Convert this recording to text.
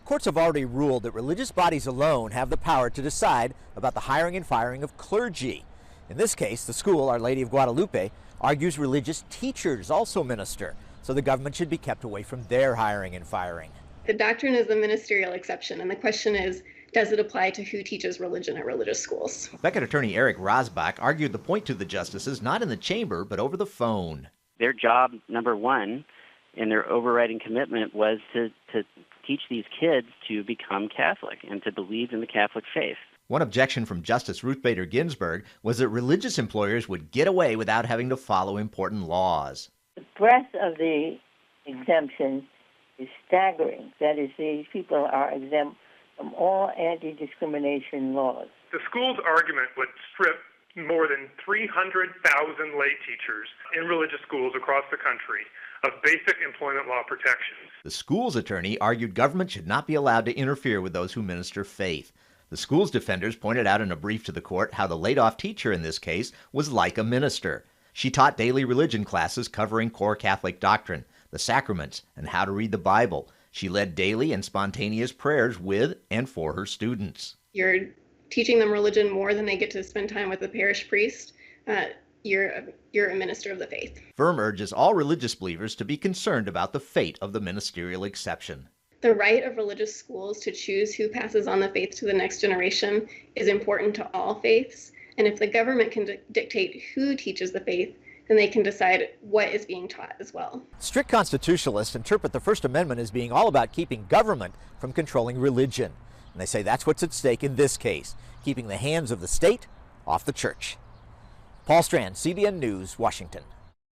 Courts have already ruled that religious bodies alone have the power to decide about the hiring and firing of clergy. In this case, the school, Our Lady of Guadalupe, argues religious teachers also minister, so the government should be kept away from their hiring and firing. The doctrine is the ministerial exception, and the question is, does it apply to who teaches religion at religious schools? Becket attorney Eric Rosbach argued the point to the justices not in the chamber, but over the phone. Their job, number one, and their overriding commitment was to teach these kids to become Catholic and to believe in the Catholic faith. One objection from Justice Ruth Bader Ginsburg was that religious employers would get away without having to follow important laws. The breadth of the exemption is staggering. That is, these people are exempt from all anti-discrimination laws. The school's argument would strip more than 300,000 lay teachers in religious schools across the country of basic employment law protections. The school's attorney argued government should not be allowed to interfere with those who minister faith. The school's defenders pointed out in a brief to the court how the laid-off teacher in this case was like a minister. She taught daily religion classes covering core Catholic doctrine, the sacraments, and how to read the Bible. She led daily and spontaneous prayers with and for her students. You're teaching them religion more than they get to spend time with the parish priest. You're a minister of the faith. Firm urges all religious believers to be concerned about the fate of the ministerial exception. The right of religious schools to choose who passes on the faith to the next generation is important to all faiths. And if the government can dictate who teaches the faith, then they can decide what is being taught as well. Strict constitutionalists interpret the First Amendment as being all about keeping government from controlling religion. And they say that's what's at stake in this case, keeping the hands of the state off the church. Paul Strand, CBN News, Washington.